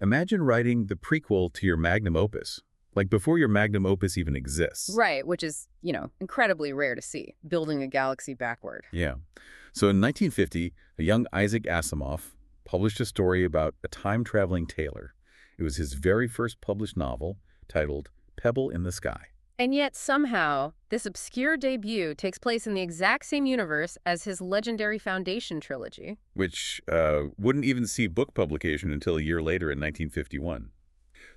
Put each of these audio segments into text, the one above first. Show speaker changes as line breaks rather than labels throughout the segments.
Imagine writing the prequel to your magnum opus, like before your magnum opus even exists.
Right, which is, incredibly rare to see, building a galaxy backward.
Yeah. So in 1950, a young Isaac Asimov published a story about a time-traveling tailor. It was his very first published novel, titled Pebble in the Sky.
And yet, somehow, this obscure debut takes place in the exact same universe as his legendary Foundation trilogy.
Which wouldn't even see book publication until a year later in 1951.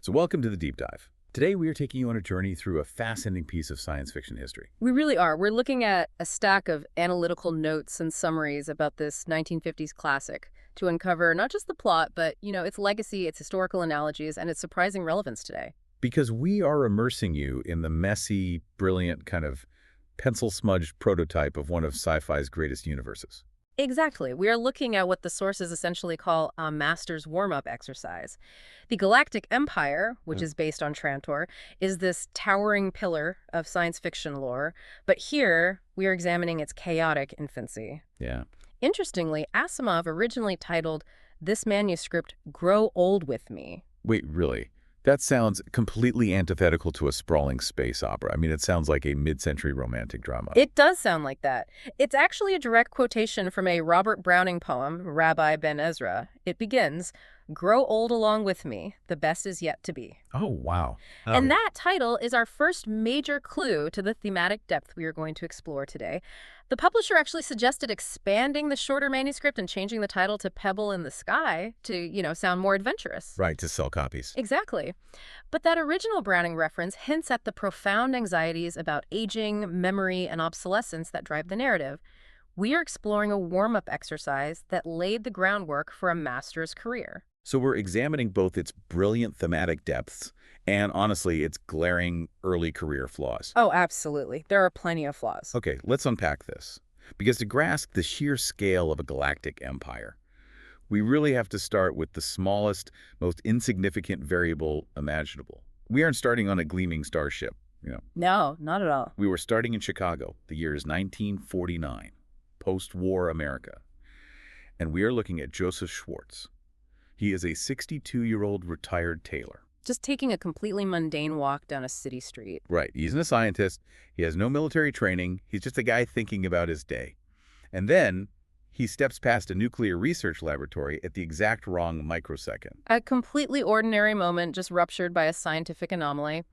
So welcome to the Deep Dive. Today we are taking you on a journey through a fascinating piece of science fiction history.
We really are. We're looking at a stack of analytical notes and summaries about this 1950s classic to uncover not just the plot, but, its legacy, its historical analogies, and its surprising relevance today.
Because we are immersing you in the messy, brilliant, kind of pencil-smudged prototype of one of sci-fi's greatest universes.
Exactly. We are looking at what the sources essentially call a master's warm-up exercise. The Galactic Empire, which is based on Trantor, is this towering pillar of science fiction lore, but here we are examining its chaotic infancy.
Yeah.
Interestingly, Asimov originally titled this manuscript Grow Old With Me.
Wait, really? That sounds completely antithetical to a sprawling space opera. I mean, it sounds like a mid-century romantic drama.
It does sound like that. It's actually a direct quotation from a Robert Browning poem, Rabbi Ben Ezra. It begins, "Grow old along with me, the best is yet to be."
Oh, wow.
And that title is our first major clue to the thematic depth we are going to explore today. The publisher actually suggested expanding the shorter manuscript and changing the title to Pebble in the Sky to, sound more adventurous.
Right, to sell copies.
Exactly. But that original Browning reference hints at the profound anxieties about aging, memory, and obsolescence that drive the narrative. We are exploring a warm-up exercise that laid the groundwork for a master's career.
So we're examining both its brilliant thematic depths and, honestly, its glaring early career flaws.
Oh, absolutely. There are plenty of flaws.
Okay, let's unpack this. Because to grasp the sheer scale of a galactic empire, we really have to start with the smallest, most insignificant variable imaginable. We aren't starting on a gleaming starship.
No, not at all.
We were starting in Chicago. The year is 1949, post-war America. And we are looking at Joseph Schwartz. He is a 62-year-old retired tailor.
Just taking a completely mundane walk down a city street.
Right. He's a scientist. He has no military training. He's just a guy thinking about his day. And then he steps past a nuclear research laboratory at the exact wrong microsecond.
A completely ordinary moment just ruptured by a scientific anomaly.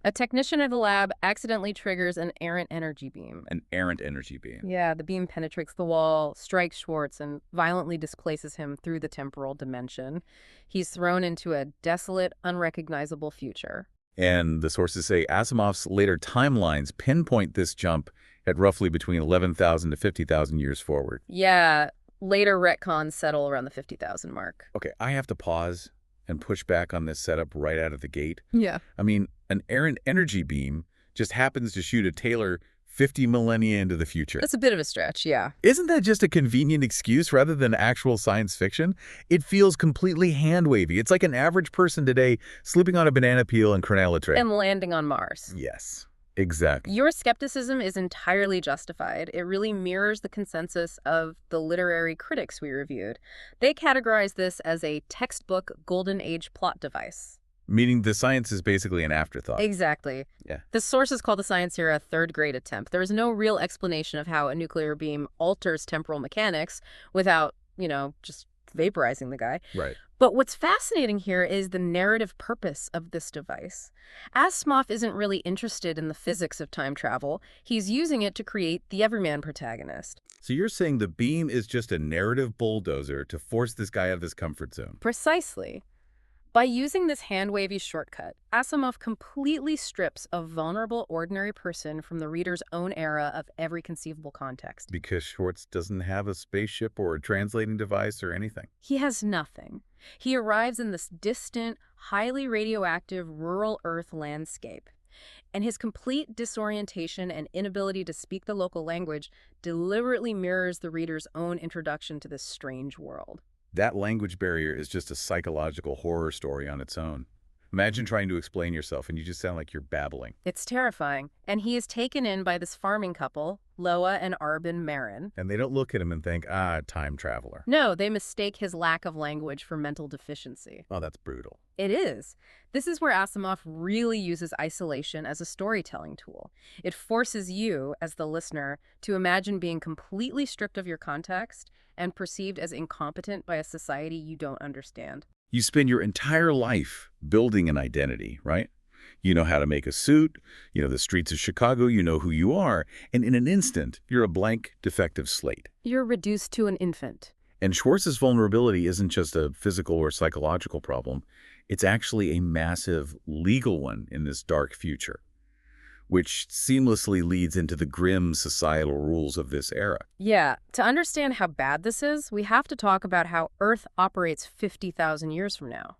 A technician at the lab accidentally triggers an errant energy beam.
An errant energy beam.
Yeah, the beam penetrates the wall, strikes Schwartz, and violently displaces him through the temporal dimension. He's thrown into a desolate, unrecognizable future.
And the sources say Asimov's later timelines pinpoint this jump at roughly between 11,000 to 50,000 years forward.
Yeah, later retcons settle around the 50,000 mark.
Okay, I have to pause and push back on this setup right out of the gate.
Yeah.
I mean, an errant energy beam just happens to shoot a tailor 50 millennia into the future.
That's a bit of a stretch, yeah.
Isn't that just a convenient excuse rather than actual science fiction? It feels completely hand-wavy. It's like an average person today slipping on a banana peel and granola tray.
And landing on Mars.
Yes, exactly.
Your skepticism is entirely justified. It really mirrors the consensus of the literary critics we reviewed. They categorize this as a textbook golden age plot device.
Meaning the science is basically an afterthought.
Exactly.
Yeah.
The sources call the science here a third-grade attempt. There is no real explanation of how a nuclear beam alters temporal mechanics without, just vaporizing the guy.
Right.
But what's fascinating here is the narrative purpose of this device. Asimov isn't really interested in the physics of time travel. He's using it to create the everyman protagonist.
So you're saying the beam is just a narrative bulldozer to force this guy out of his comfort zone.
Precisely. By using this hand-wavy shortcut, Asimov completely strips a vulnerable, ordinary person from the reader's own era of every conceivable context.
Because Schwartz doesn't have a spaceship or a translating device or anything.
He has nothing. He arrives in this distant, highly radioactive rural Earth landscape. And his complete disorientation and inability to speak the local language deliberately mirrors the reader's own introduction to this strange world.
That language barrier is just a psychological horror story on its own. Imagine trying to explain yourself and you just sound like you're babbling.
It's terrifying. And he is taken in by this farming couple, Loa and Arbin Marin.
And they don't look at him and think, time traveler.
No, they mistake his lack of language for mental deficiency.
Oh, that's brutal.
It is. This is where Asimov really uses isolation as a storytelling tool. It forces you, as the listener, to imagine being completely stripped of your context and perceived as incompetent by a society you don't understand.
You spend your entire life building an identity, right? You know how to make a suit, you know the streets of Chicago, you know who you are, and in an instant, you're a blank, defective slate.
You're reduced to an infant.
And Schwartz's vulnerability isn't just a physical or psychological problem. It's actually a massive legal one in this dark future, which seamlessly leads into the grim societal rules of this era.
Yeah, to understand how bad this is, we have to talk about how Earth operates 50,000 years from now.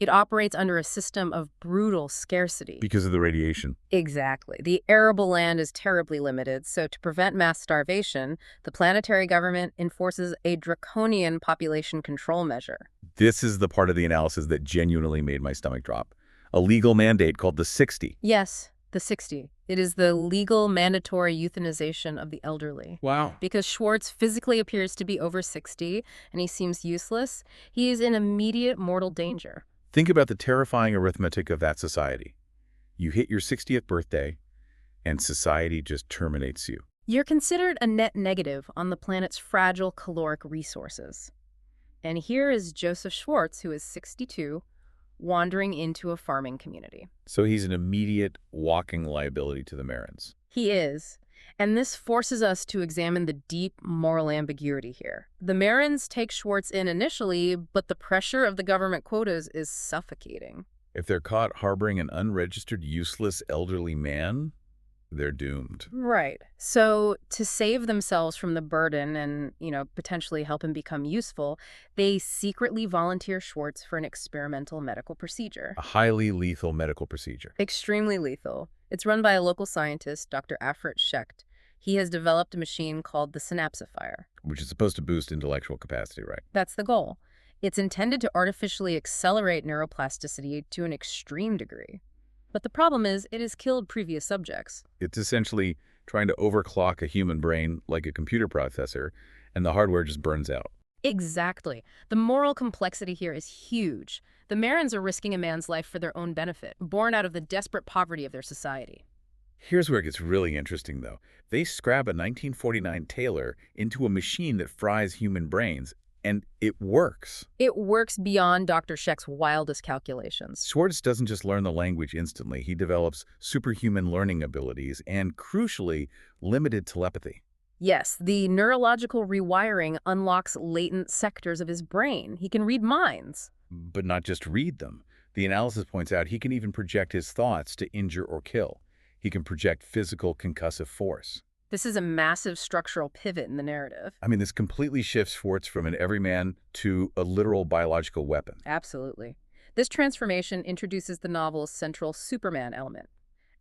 It operates under a system of brutal scarcity.
Because of the radiation.
Exactly. The arable land is terribly limited, so to prevent mass starvation, the planetary government enforces a draconian population control measure.
This is the part of the analysis that genuinely made my stomach drop. A legal mandate called the 60.
Yes, the 60. It is the legal mandatory euthanization of the elderly.
Wow.
Because Schwartz physically appears to be over 60 and he seems useless, he is in immediate mortal danger.
Think about the terrifying arithmetic of that society. You hit your 60th birthday, and society just terminates you.
You're considered a net negative on the planet's fragile caloric resources. And here is Joseph Schwartz, who is 62, wandering into a farming community.
So he's an immediate walking liability to the Marins.
He is. And this forces us to examine the deep moral ambiguity here. The Marins take Schwartz in initially, but the pressure of the government quotas is suffocating.
If they're caught harboring an unregistered, useless elderly man, they're doomed.
Right. So to save themselves from the burden and, potentially help him become useful, they secretly volunteer Schwartz for an experimental medical procedure.
A highly lethal medical procedure.
Extremely lethal. It's run by a local scientist, Dr. Afrit Shecht. He has developed a machine called the synapsifier.
Which is supposed to boost intellectual capacity, right?
That's the goal. It's intended to artificially accelerate neuroplasticity to an extreme degree. But the problem is, it has killed previous subjects.
It's essentially trying to overclock a human brain like a computer processor, and the hardware just burns out.
Exactly. The moral complexity here is huge. The Marins are risking a man's life for their own benefit, born out of the desperate poverty of their society.
Here's where it gets really interesting, though. They scrap a 1949 Tailor into a machine that fries human brains, and it works.
It works beyond Dr. Shecht's wildest calculations.
Schwartz doesn't just learn the language instantly. He develops superhuman learning abilities and, crucially, limited telepathy.
Yes, the neurological rewiring unlocks latent sectors of his brain. He can read minds.
But not just read them. The analysis points out he can even project his thoughts to injure or kill. He can project physical concussive force.
This is a massive structural pivot in the narrative.
I mean, this completely shifts Schwartz from an everyman to a literal biological weapon.
Absolutely. This transformation introduces the novel's central Superman element.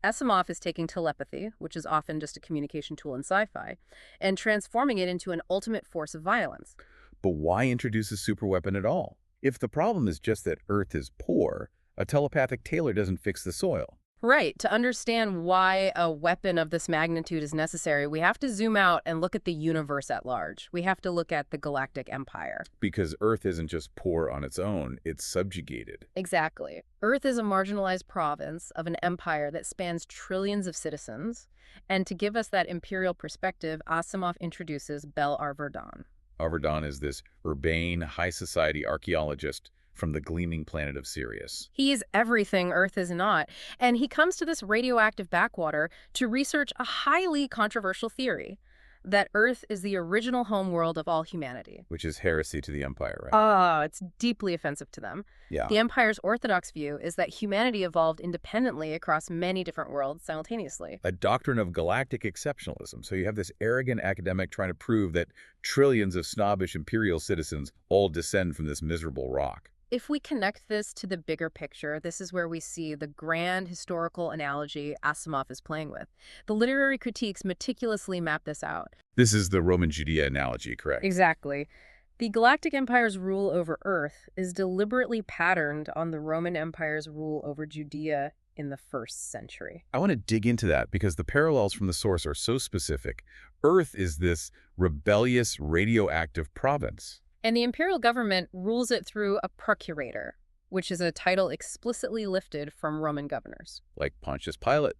Asimov is taking telepathy, which is often just a communication tool in sci-fi, and transforming it into an ultimate force of violence.
But why introduce a superweapon at all? If the problem is just that Earth is poor, a telepathic tailor doesn't fix the soil.
Right. To understand why a weapon of this magnitude is necessary, we have to zoom out and look at the universe at large. We have to look at the galactic empire.
Because Earth isn't just poor on its own, it's subjugated.
Exactly. Earth is a marginalized province of an empire that spans trillions of citizens. And to give us that imperial perspective, Asimov introduces Bel Arverdon.
Arverdon is this urbane, high society archaeologist from the gleaming planet of Sirius.
He is everything Earth is not, and he comes to this radioactive backwater to research a highly controversial theory, that Earth is the original homeworld of all humanity.
Which is heresy to the Empire, right?
Oh, it's deeply offensive to them.
Yeah.
The Empire's orthodox view is that humanity evolved independently across many different worlds simultaneously.
A doctrine of galactic exceptionalism. So you have this arrogant academic trying to prove that trillions of snobbish imperial citizens all descend from this miserable rock.
If we connect this to the bigger picture, this is where we see the grand historical analogy Asimov is playing with. The literary critiques meticulously map this out.
This is the Roman Judea analogy, correct?
Exactly. The Galactic Empire's rule over Earth is deliberately patterned on the Roman Empire's rule over Judea in the 1st century.
I want to dig into that because the parallels from the source are so specific. Earth is this rebellious, radioactive province.
And the imperial government rules it through a procurator, which is a title explicitly lifted from Roman governors.
Like Pontius Pilate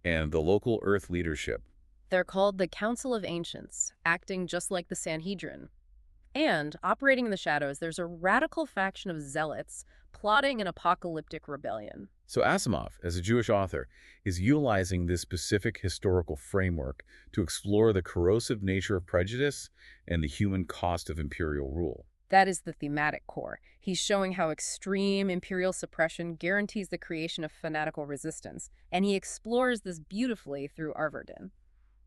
and the local Earth leadership.
They're called the Council of Ancients, acting just like the Sanhedrin. And, operating in the shadows, there's a radical faction of zealots plotting an apocalyptic rebellion.
So Asimov, as a Jewish author, is utilizing this specific historical framework to explore the corrosive nature of prejudice and the human cost of imperial rule.
That is the thematic core. He's showing how extreme imperial suppression guarantees the creation of fanatical resistance, and he explores this beautifully through Arverdin.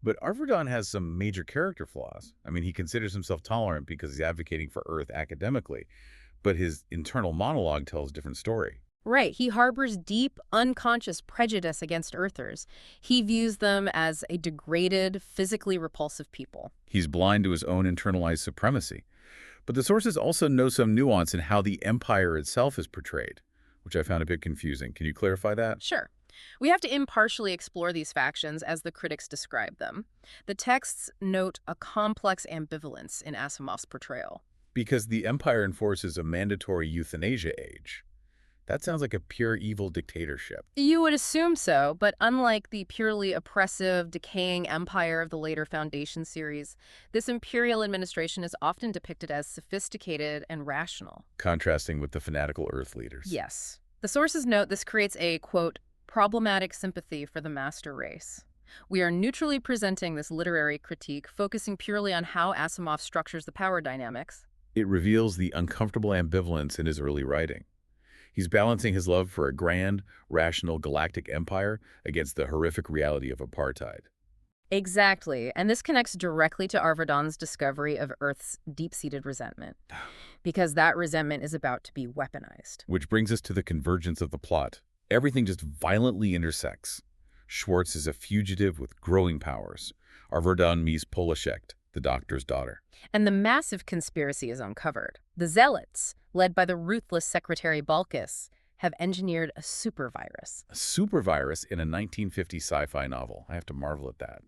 But Arverdon has some major character flaws. I mean, he considers himself tolerant because he's advocating for Earth academically, but his internal monologue tells a different story.
Right, he harbors deep, unconscious prejudice against Earthers. He views them as a degraded, physically repulsive people.
He's blind to his own internalized supremacy. But the sources also know some nuance in how the Empire itself is portrayed, which I found a bit confusing. Can you clarify that?
Sure. We have to impartially explore these factions as the critics describe them. The texts note a complex ambivalence in Asimov's portrayal.
Because the Empire enforces a mandatory euthanasia age. That sounds like a pure evil dictatorship.
You would assume so, but unlike the purely oppressive, decaying empire of the later Foundation series, this imperial administration is often depicted as sophisticated and rational.
Contrasting with the fanatical Earth leaders.
Yes. The sources note this creates a, quote, problematic sympathy for the master race. We are neutrally presenting this literary critique, focusing purely on how Asimov structures the power dynamics.
It reveals the uncomfortable ambivalence in his early writing. He's balancing his love for a grand, rational galactic empire against the horrific reality of apartheid.
Exactly, and this connects directly to Arverdon's discovery of Earth's deep-seated resentment, because that resentment is about to be weaponized.
Which brings us to the convergence of the plot. Everything just violently intersects. Schwartz is a fugitive with growing powers. Arverdon meets Polashek, the doctor's daughter.
And the massive conspiracy is uncovered. The Zealots, led by the ruthless Secretary Balkis, have engineered a supervirus.
A supervirus in a 1950 sci-fi novel. I have to marvel at that.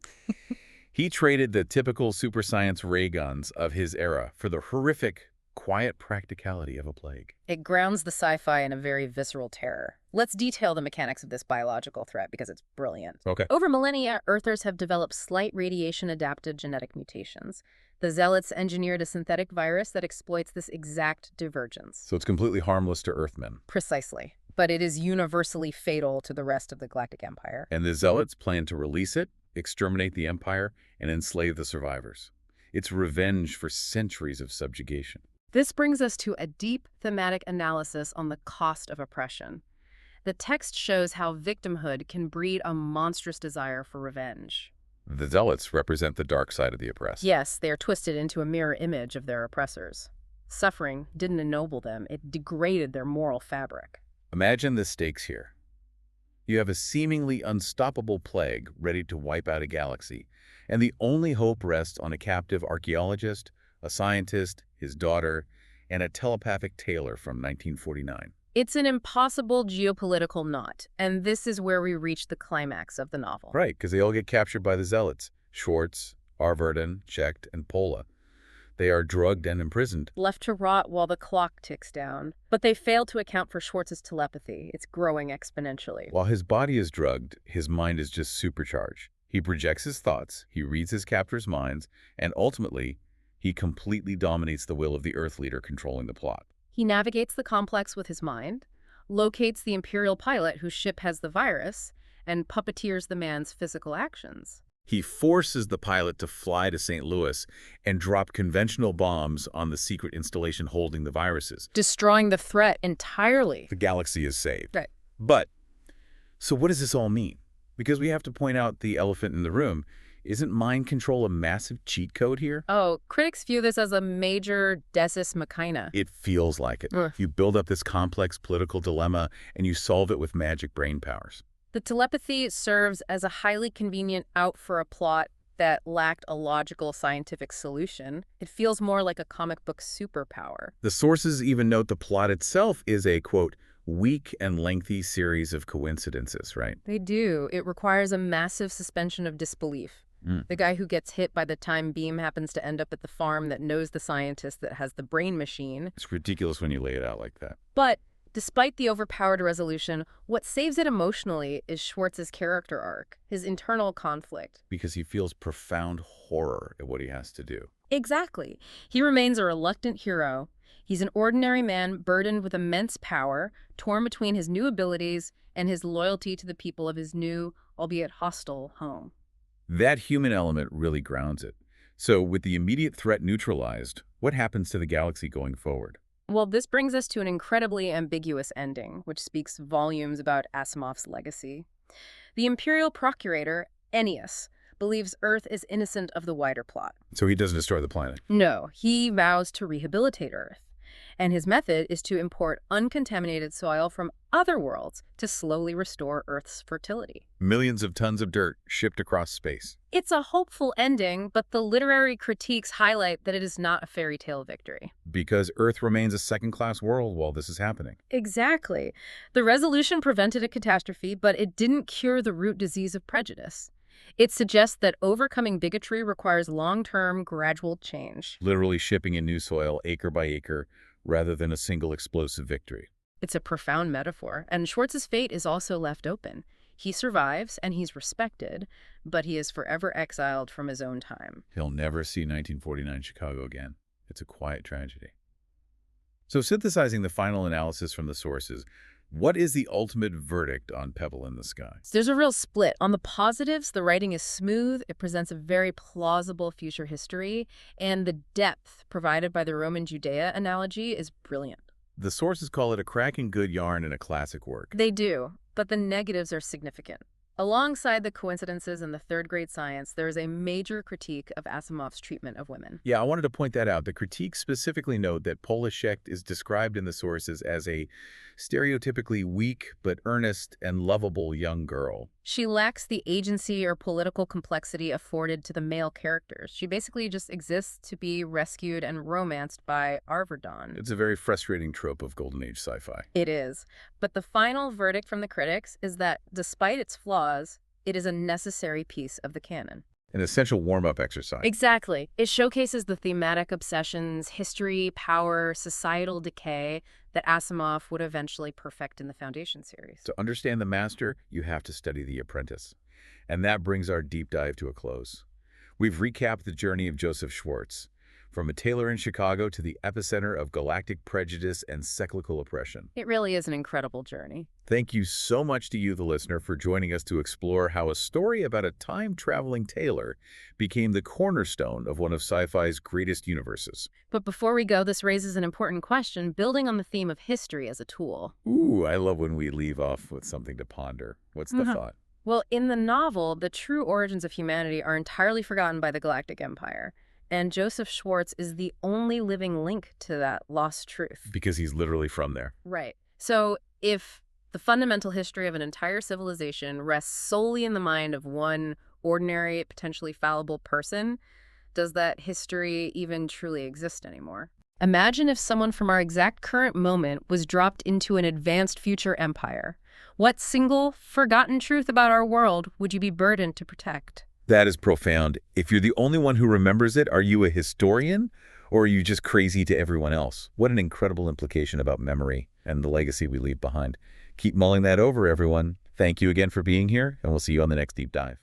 He traded the typical super science ray guns of his era for the horrific, quiet practicality of a plague.
It grounds the sci-fi in a very visceral terror. Let's detail the mechanics of this biological threat because it's brilliant.
Okay.
Over millennia, Earthers have developed slight radiation-adapted genetic mutations. The Zealots engineered a synthetic virus that exploits this exact divergence.
So it's completely harmless to Earthmen.
Precisely. But it is universally fatal to the rest of the Galactic Empire.
And the Zealots plan to release it, exterminate the Empire, and enslave the survivors. It's revenge for centuries of subjugation.
This brings us to a deep thematic analysis on the cost of oppression. The text shows how victimhood can breed a monstrous desire for revenge.
The Zealots represent the dark side of the oppressed.
Yes, they are twisted into a mirror image of their oppressors. Suffering didn't ennoble them, it degraded their moral fabric.
Imagine the stakes here. You have a seemingly unstoppable plague ready to wipe out a galaxy, and the only hope rests on a captive archaeologist, a scientist, his daughter, and a telepathic tailor from 1949.
It's an impossible geopolitical knot, and this is where we reach the climax of the novel.
Right, because they all get captured by the Zealots. Schwartz, Arverdon, Checht, and Pola. They are drugged and imprisoned.
Left to rot while the clock ticks down. But they fail to account for Schwartz's telepathy. It's growing exponentially.
While his body is drugged, his mind is just supercharged. He projects his thoughts, he reads his captors' minds, and ultimately, he completely dominates the will of the Earth leader controlling the plot.
He navigates the complex with his mind, locates the Imperial pilot whose ship has the virus, and puppeteers the man's physical actions.
He forces the pilot to fly to St. Louis and drop conventional bombs on the secret installation holding the viruses.
Destroying the threat entirely.
The galaxy is saved.
Right.
But, so what does this all mean? Because we have to point out the elephant in the room. Isn't mind control a massive cheat code here?
Oh, critics view this as a major deus machina.
It feels like it.
Ugh.
You build up this complex political dilemma and you solve it with magic brain powers.
The telepathy serves as a highly convenient out for a plot that lacked a logical scientific solution. It feels more like a comic book superpower.
The sources even note the plot itself is a, quote, weak and lengthy series of coincidences, right?
They do. It requires a massive suspension of disbelief. The guy who gets hit by the time beam happens to end up at the farm that knows the scientist that has the brain machine.
It's ridiculous when you lay it out like that.
But Despite the overpowered resolution, what saves it emotionally is Schwartz's character arc, his internal conflict.
Because he feels profound horror at what he has to do.
Exactly. He remains a reluctant hero. He's an ordinary man burdened with immense power, torn between his new abilities and his loyalty to the people of his new, albeit hostile, home.
That human element really grounds it. So, with the immediate threat neutralized, what happens to the galaxy going forward?
Well, this brings us to an incredibly ambiguous ending, which speaks volumes about Asimov's legacy. The Imperial Procurator, Ennius, believes Earth is innocent of the wider plot.
So he doesn't destroy the planet.
No, he vows to rehabilitate Earth. And his method is to import uncontaminated soil from other worlds to slowly restore Earth's fertility.
Millions of tons of dirt shipped across space.
It's a hopeful ending, but the literary critiques highlight that it is not a fairy tale victory.
Because Earth remains a second-class world while this is happening.
Exactly. The resolution prevented a catastrophe, but it didn't cure the root disease of prejudice. It suggests that overcoming bigotry requires long-term, gradual change.
Literally shipping in new soil acre by acre, rather than a single explosive victory.
It's a profound metaphor, and Schwartz's fate is also left open. He survives, and he's respected, but he is forever exiled from his own time.
He'll never see 1949 Chicago again. It's a quiet tragedy. So synthesizing the final analysis from the sources, what is the ultimate verdict on Pebble in the Sky?
There's a real split. On the positives, the writing is smooth, it presents a very plausible future history, and the depth provided by the Roman Judea analogy is brilliant.
The sources call it a cracking good yarn and a classic work.
They do, but the negatives are significant. Alongside the coincidences and the third-grade science, there is a major critique of Asimov's treatment of women.
Yeah, I wanted to point that out. The critiques specifically note that Polishek is described in the sources as a stereotypically weak but earnest and lovable young girl.
She lacks the agency or political complexity afforded to the male characters. She basically just exists to be rescued and romanced by Arverdon.
It's a very frustrating trope of Golden Age sci-fi.
It is. But the final verdict from the critics is that, despite its flaws, it is a necessary piece of the canon.
An essential warm-up exercise.
Exactly. It showcases the thematic obsessions, history, power, societal decay that Asimov would eventually perfect in the Foundation series.
To understand the master, you have to study the apprentice. And that brings our deep dive to a close. We've recapped the journey of Joseph Schwartz, from a tailor in Chicago to the epicenter of galactic prejudice and cyclical oppression.
It really is an incredible journey.
Thank you so much to you, the listener, for joining us to explore how a story about a time-traveling tailor became the cornerstone of one of sci-fi's greatest universes.
But before we go, this raises an important question, building on the theme of history as a tool.
Ooh, I love when we leave off with something to ponder. What's the thought?
Well, in the novel, the true origins of humanity are entirely forgotten by the Galactic Empire. And Joseph Schwartz is the only living link to that lost truth.
Because he's literally from there.
Right. So if the fundamental history of an entire civilization rests solely in the mind of one ordinary, potentially fallible person, does that history even truly exist anymore? Imagine if someone from our exact current moment was dropped into an advanced future empire. What single, forgotten truth about our world would you be burdened to protect?
That is profound. If you're the only one who remembers it, are you a historian? Or are you just crazy to everyone else? What an incredible implication about memory and the legacy we leave behind. Keep mulling that over, everyone. Thank you again for being here, and we'll see you on the next Deep Dive.